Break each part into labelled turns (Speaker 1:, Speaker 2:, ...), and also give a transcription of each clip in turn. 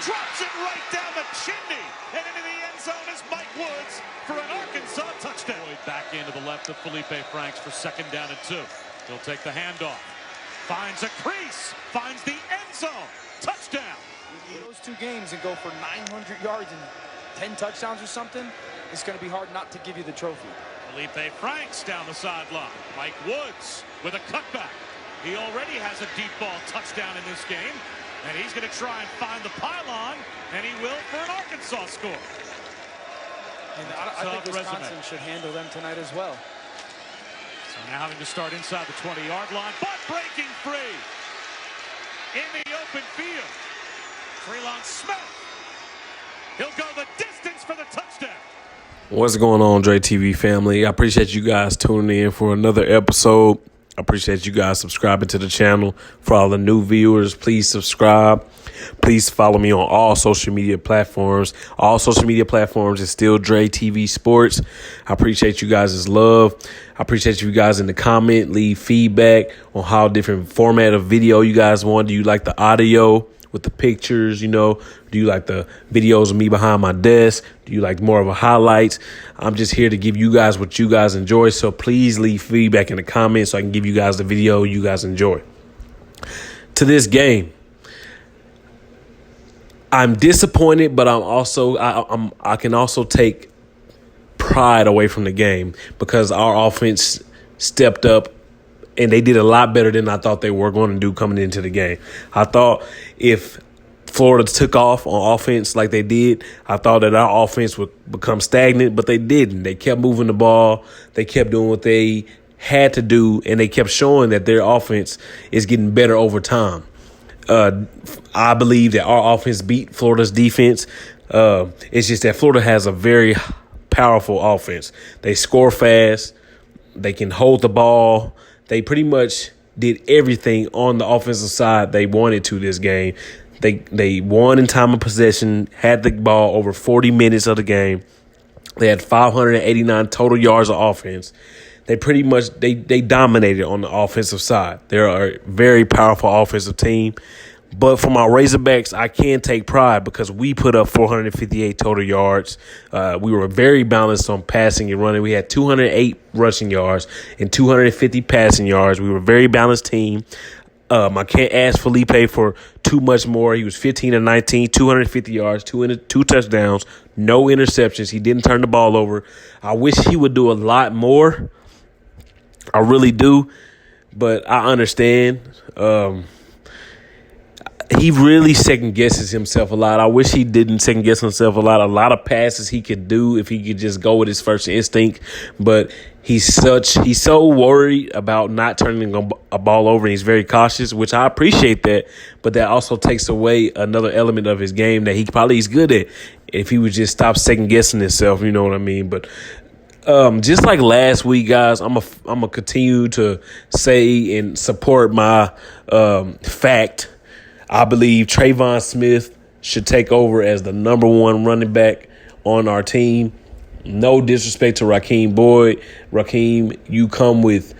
Speaker 1: drops it right down the chimney, and into the end zone is Mike Woods for an Arkansas touchdown. Back into the left of Felipe Franks for 2nd down and 2. He'll take the handoff, finds a crease, finds the end zone, touchdown.
Speaker 2: Those 2 games and go for 900 yards and 10 touchdowns or something, it's going to be hard not to give you the trophy.
Speaker 1: Felipe Franks down the sideline. Mike Woods with a cutback. He already has a deep ball touchdown in this game, and he's going to try and find the pylon, and he will for an Arkansas score.
Speaker 2: And I think Wisconsin should handle them tonight as well.
Speaker 1: So now having to start inside the 20-yard line, but breaking free in the open field. Tre'Lon Smith. He'll go the distance for the touchdown.
Speaker 3: What's going on, Dre TV family? I appreciate you guys tuning in for another episode. I appreciate you guys subscribing to the channel. For all the new viewers, please subscribe. Please follow me on all social media platforms. All social media platforms is still Dre TV Sports. I appreciate you guys' love. I appreciate you guys in the comment. Leave feedback on how different format of video you guys want. Do you like the audio with the pictures, Do you like the videos of me behind my desk? Do you like more of a highlights? I'm just here to give you guys what you guys enjoy. So please leave feedback in the comments so I can give you guys the video you guys enjoy. To this game, I'm disappointed, but I can also take pride away from the game because our offense stepped up. And they did a lot better than I thought they were going to do coming into the game. I thought if Florida took off on offense like they did, I thought that our offense would become stagnant, but they didn't. They kept moving the ball. They kept doing what they had to do, and they kept showing that their offense is getting better over time. I believe that our offense beat Florida's defense. It's just that Florida has a very powerful offense. They score fast. They can hold the ball. They pretty much did everything on the offensive side they wanted to this game. They won in time of possession, had the ball over 40 minutes of the game. They had 589 total yards of offense. They pretty much they dominated on the offensive side. They're a very powerful offensive team. But for my Razorbacks, I can take pride because we put up 458 total yards. We were very balanced on passing and running. We had 208 rushing yards and 250 passing yards. We were a very balanced team. I can't ask Felipe for too much more. He was 15 and 19, 250 yards, two touchdowns, no interceptions. He didn't turn the ball over. I wish he would do a lot more. I really do, but I understand. He really second guesses himself a lot. I wish he didn't second guess himself a lot. A lot of passes he could do if he could just go with his first instinct. But he's so worried about not turning a ball over, and he's very cautious, which I appreciate that. But that also takes away another element of his game that he probably is good at if he would just stop second guessing himself. You know what I mean? But just like last week, guys, I'm a continue to say and support my fact. I believe Tre'Lon Smith should take over as the number 1 running back on our team. No disrespect to Raheem Boyd. Raheem, you come with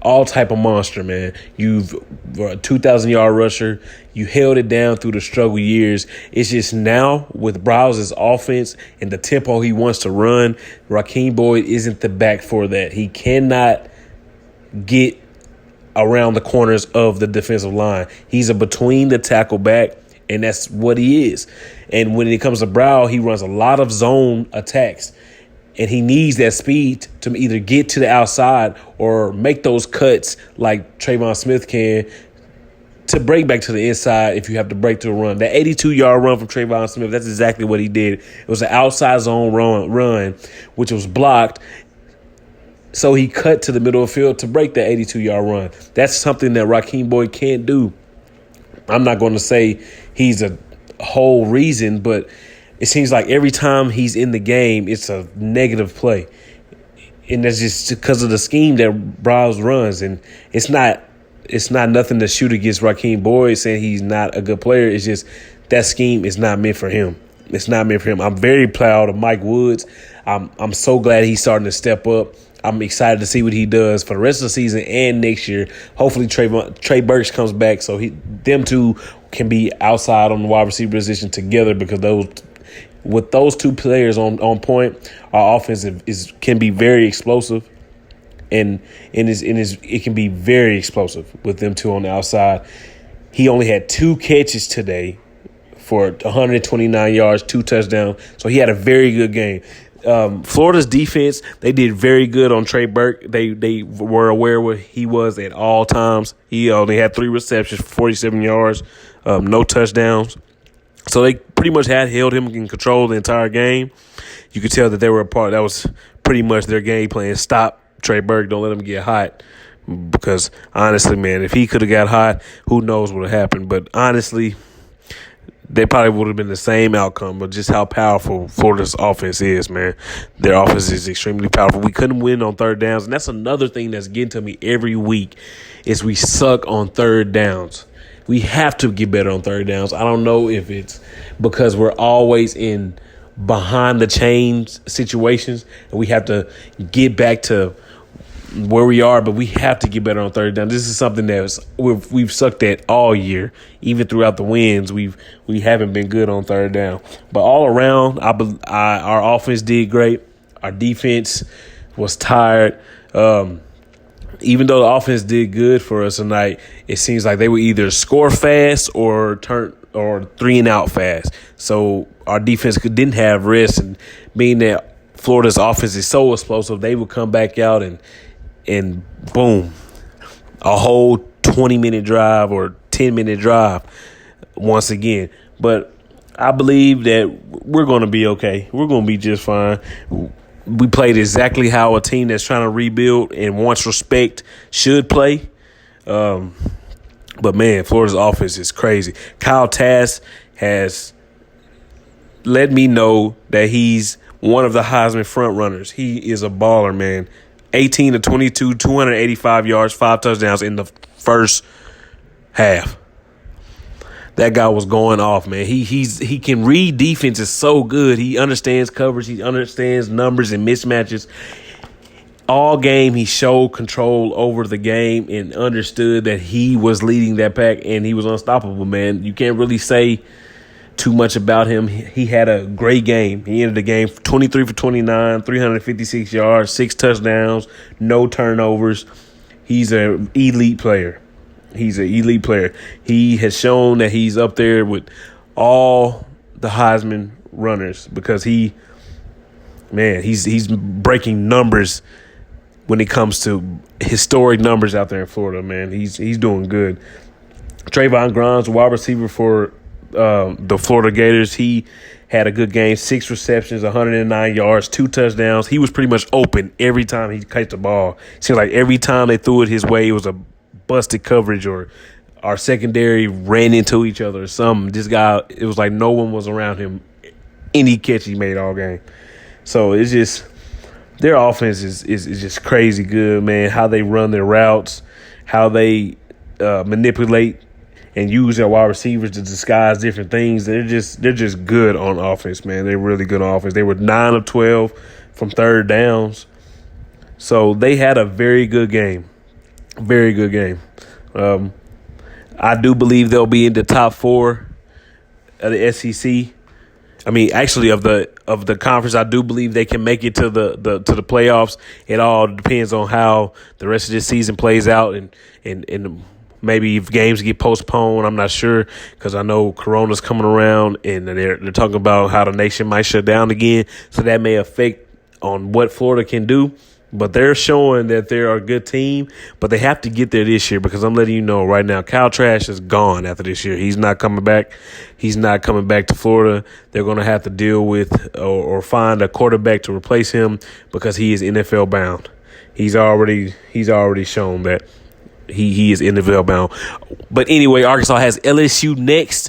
Speaker 3: all type of monster, man. You've a 2,000-yard rusher. You held it down through the struggle years. It's just now with Browse's offense and the tempo he wants to run, Raheem Boyd isn't the back for that. He cannot get around the corners of the defensive line. He's a between the tackle back, and that's what he is. And when it comes to Brow, he runs a lot of zone attacks, and he needs that speed to either get to the outside or make those cuts like Tre'Lon Smith can to break back to the inside if you have to break to a run. That 82-yard run from Tre'Lon Smith, that's exactly what he did. It was an outside zone run, which was blocked. So he cut to the middle of the field to break that 82-yard run. That's something that Raheem Boyd can't do. I'm not going to say he's a whole reason, but it seems like every time he's in the game, it's a negative play. And that's just because of the scheme that Browse runs. And it's not nothing to shoot against Raheem Boyd saying he's not a good player. It's just that scheme is not meant for him. It's not meant for him. I'm very proud of Mike Woods. I'm so glad he's starting to step up. I'm excited to see what he does for the rest of the season and next year. Hopefully Trey Burks comes back so them two can be outside on the wide receiver position together, because with those two players on point, our offense can be very explosive, and it can be very explosive with them two on the outside. He only had 2 catches today for 129 yards, 2 touchdowns. So he had a very good game. Florida's defense, they did very good on Trey Burke. They were aware where he was at all times. He only had 3 receptions for 47 yards, no touchdowns. So they pretty much held him in control the entire game. You could tell that they were a part. That was pretty much their game plan. Stop Trey Burke. Don't let him get hot. Because honestly, man, if he could have got hot, who knows what would have happened. But honestly, they probably would have been the same outcome, but just how powerful Florida's offense is, man. Their offense is extremely powerful. We couldn't win on third downs, and that's another thing that's getting to me every week is we suck on third downs. We have to get better on third downs. I don't know if it's because we're always in behind the chains situations, and we have to get back to where we are, but we have to get better on third down. This is something that we've sucked at all year. Even throughout the wins, we haven't been good on third down. But all around, our offense did great. Our defense was tired. Even though the offense did good for us tonight, it seems like they would either score fast or 3-and-out fast. So our defense didn't have rest, and being that Florida's offense is so explosive, they would come back out and boom, a whole 20-minute drive or 10-minute drive once again. But I believe that we're going to be okay. We're going to be just fine. We played exactly how a team that's trying to rebuild and wants respect should play. But, man, Florida's offense is crazy. Kyle Trask has let me know that he's one of the Heisman front runners. He is a baller, man. 18 to 22, 285 yards, 5 touchdowns in the first half. That guy was going off, man. He can read defenses so good. He understands coverage. He understands numbers and mismatches. All game, he showed control over the game and understood that he was leading that pack, and he was unstoppable, man. You can't really say too much about him. He had a great game. He ended the game 23 for 29, 356 yards, 6 touchdowns, no turnovers. He's an elite player. He has shown that he's up there with all the Heisman runners because he's breaking numbers when it comes to historic numbers out there in Florida, man. He's doing good. Trayvon Grimes, wide receiver for the Florida Gators, he had a good game, 6 receptions, 109 yards, 2 touchdowns. He was pretty much open every time he caught the ball. It seemed like every time they threw it his way, it was a busted coverage or our secondary ran into each other or something. This guy, it was like no one was around him. Any catch he made all game. So it's just their offense is just crazy good, man. How they run their routes, how they manipulate and use their wide receivers to disguise different things. They're just good on offense, man. They're really good on offense. They were 9 of 12 from third downs. So they had a very good game. Very good game. I do believe they'll be in the top 4 of the SEC. I mean, actually, of the conference, I do believe they can make it to the playoffs. It all depends on how the rest of this season plays out, and maybe if games get postponed. I'm not sure because I know Corona's coming around, and they're talking about how the nation might shut down again, so that may affect on what Florida can do. But they're showing that they're a good team, but they have to get there this year because I'm letting you know right now, Kyle Trask is gone after this year. He's not coming back. He's not coming back to Florida. They're going to have to deal with or find a quarterback to replace him because he is NFL bound. He's already shown that he is NFL bound. But anyway, Arkansas has LSU next.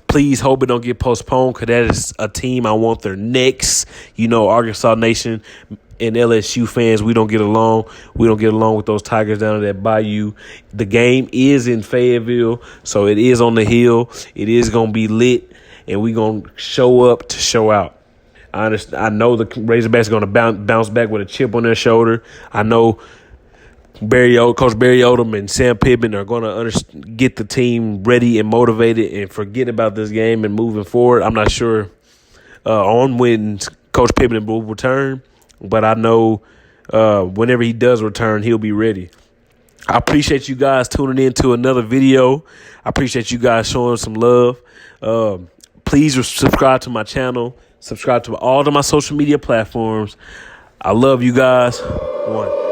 Speaker 3: Please hope it don't get postponed because that is a team I want their next. You know, Arkansas Nation and LSU fans, we don't get along. We don't get along with those Tigers down at that Bayou. The game is in Fayetteville, so it is on the hill. It is going to be lit, and we're going to show up to show out. I know the Razorbacks are going to bounce back with a chip on their shoulder. I know Coach Barry Odom and Sam Pittman are going to get the team ready and motivated and forget about this game and moving forward. I'm not sure on when Coach Pittman will return, but I know whenever he does return, he'll be ready. I appreciate you guys tuning in to another video. I appreciate you guys showing some love. Please subscribe to my channel. Subscribe to all of my social media platforms. I love you guys. One.